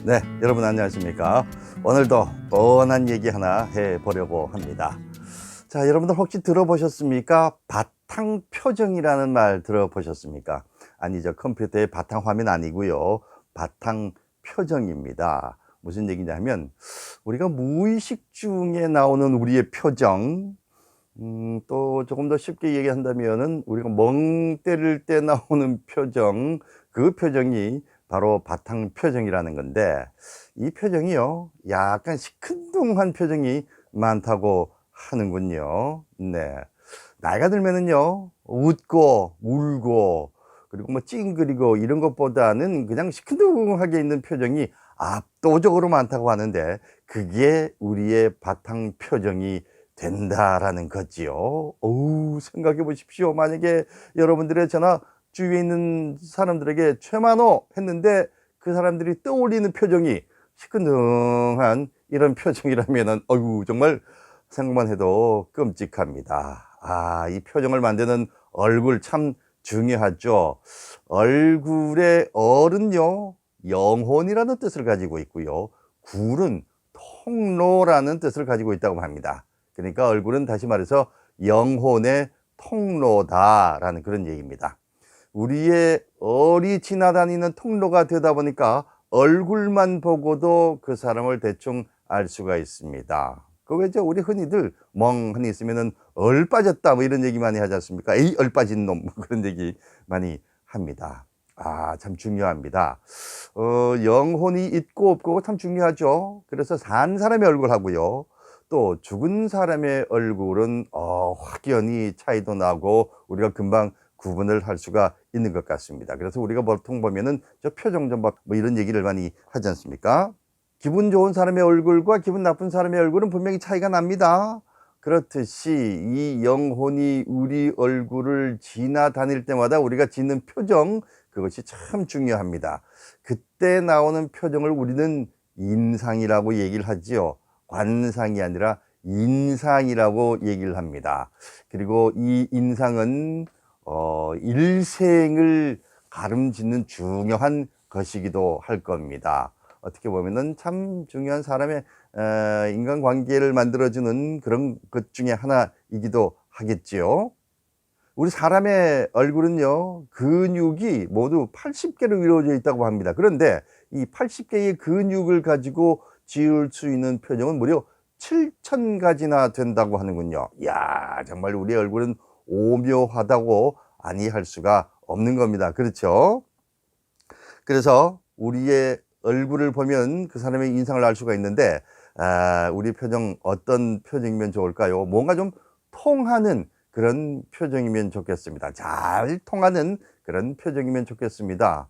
네, 여러분 안녕하십니까? 오늘도 뻔한 얘기 하나 해보려고 합니다. 자, 여러분들 혹시 들어보셨습니까? 바탕표정이라는 말 들어보셨습니까? 아니죠. 컴퓨터의 바탕화면 아니고요. 바탕표정입니다. 무슨 얘기냐면 우리가 무의식 중에 나오는 우리의 표정, 또 조금 더 쉽게 얘기한다면은 우리가 멍 때릴 때 나오는 표정, 그 표정이 바로 바탕 표정이라는 건데, 이 표정이요 약간 시큰둥한 표정이 많다고 하는군요. 네, 나이가 들면은요 웃고 울고 그리고 뭐 찡그리고 이런 것보다는 그냥 시큰둥하게 있는 표정이 압도적으로 많다고 하는데, 그게 우리의 바탕 표정이 된다라는 거지요. 어우, 생각해 보십시오. 만약에 여러분들의 전화 주위에 있는 사람들에게 최만호 했는데 그 사람들이 떠올리는 표정이 시큰둥한 이런 표정이라면은 어유 정말 생각만 해도 끔찍합니다. 이 표정을 만드는 얼굴 참 중요하죠. 얼굴의 얼은요 영혼이라는 뜻을 가지고 있고요, 굴은 통로라는 뜻을 가지고 있다고 합니다. 그러니까 얼굴은 다시 말해서 영혼의 통로다라는 그런 얘기입니다. 우리의 얼이 지나다니는 통로가 되다 보니까 얼굴만 보고도 그 사람을 대충 알 수가 있습니다. 그 왜죠? 우리 흔히들 멍하니 있으면은 얼 빠졌다 뭐 이런 얘기 많이 하지 않습니까? 에이, 얼 빠진 놈 그런 얘기 많이 합니다. 참 중요합니다. 영혼이 있고 없고 참 중요하죠. 그래서 산 사람의 얼굴하고요, 또 죽은 사람의 얼굴은 확연히 차이도 나고 우리가 금방 구분을 할 수가 있는 것 같습니다. 그래서 우리가 보통 보면은 저 표정 좀 봐 뭐 이런 얘기를 많이 하지 않습니까? 기분 좋은 사람의 얼굴과 기분 나쁜 사람의 얼굴은 분명히 차이가 납니다. 그렇듯이 이 영혼이 우리 얼굴을 지나다닐 때마다 우리가 짓는 표정, 그것이 참 중요합니다. 그때 나오는 표정을 우리는 인상이라고 얘기를 하지요. 관상이 아니라 인상이라고 얘기를 합니다. 그리고 이 인상은 일생을 가름짓는 중요한 것이기도 할 겁니다. 어떻게 보면은 참 중요한 사람의 인간관계를 만들어주는 그런 것 중에 하나이기도 하겠지요. 우리 사람의 얼굴은요 근육이 모두 80개로 이루어져 있다고 합니다. 그런데 이 80개의 근육을 가지고 지을 수 있는 표정은 무려 7,000가지나 된다고 하는군요. 이야, 정말 우리 얼굴은 오묘하다고 아니할 수가 없는 겁니다. 그렇죠? 그래서 우리의 얼굴을 보면 그 사람의 인상을 알 수가 있는데, 우리 표정 어떤 표정이면 좋을까요? 뭔가 좀 통하는 그런 표정이면 좋겠습니다. 잘 통하는 그런 표정이면 좋겠습니다.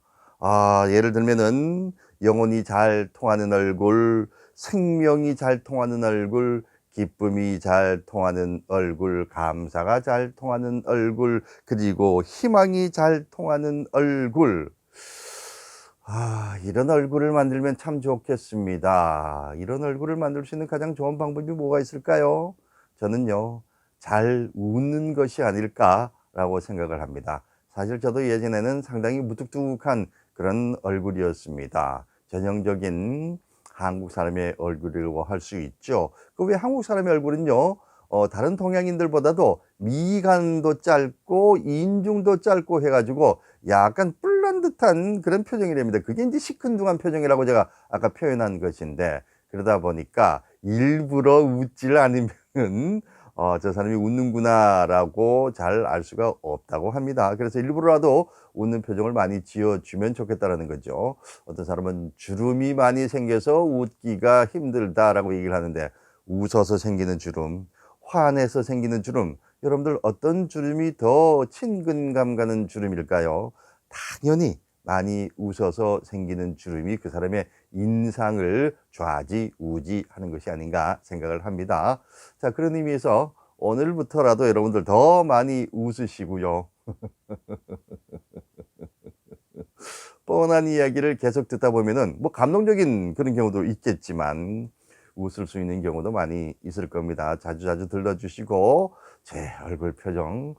예를 들면은 영혼이 잘 통하는 얼굴, 생명이 잘 통하는 얼굴, 기쁨이 잘 통하는 얼굴, 감사가 잘 통하는 얼굴, 그리고 희망이 잘 통하는 얼굴. 이런 얼굴을 만들면 참 좋겠습니다. 이런 얼굴을 만들 수 있는 가장 좋은 방법이 뭐가 있을까요? 저는요, 잘 웃는 것이 아닐까라고 생각을 합니다. 사실 저도 예전에는 상당히 무뚝뚝한 그런 얼굴이었습니다. 전형적인 한국 사람의 얼굴이라고 할 수 있죠. 그 왜 한국 사람의 얼굴은요, 다른 동양인들보다도 미간도 짧고 인중도 짧고 해가지고 약간 뿔난 듯한 그런 표정이 됩니다. 그게 이제 시큰둥한 표정이라고 제가 아까 표현한 것인데, 그러다 보니까 일부러 웃질 않으면 저 사람이 웃는구나라고 잘 알 수가 없다고 합니다. 그래서 일부러라도 웃는 표정을 많이 지어주면 좋겠다라는 거죠. 어떤 사람은 주름이 많이 생겨서 웃기가 힘들다라고 얘기를 하는데, 웃어서 생기는 주름, 화내서 생기는 주름, 여러분들 어떤 주름이 더 친근감 가는 주름일까요? 당연히 많이 웃어서 생기는 주름이 그 사람의 인상을 좌지우지하는 것이 아닌가 생각을 합니다. 자, 그런 의미에서 오늘부터라도 여러분들 더 많이 웃으시고요, 뻔한 이야기를 계속 듣다 보면은 뭐 감동적인 그런 경우도 있겠지만 웃을 수 있는 경우도 많이 있을 겁니다. 자주자주 들러주시고 제 얼굴 표정,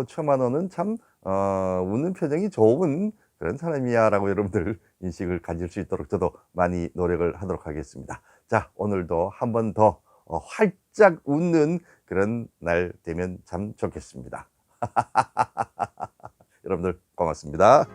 천만원은 참 웃는 표정이 좋은 그런 사람이야 라고 여러분들 인식을 가질 수 있도록 저도 많이 노력을 하도록 하겠습니다. 자, 오늘도 한 번 더 활짝 웃는 그런 날 되면 참 좋겠습니다. 여러분들 고맙습니다.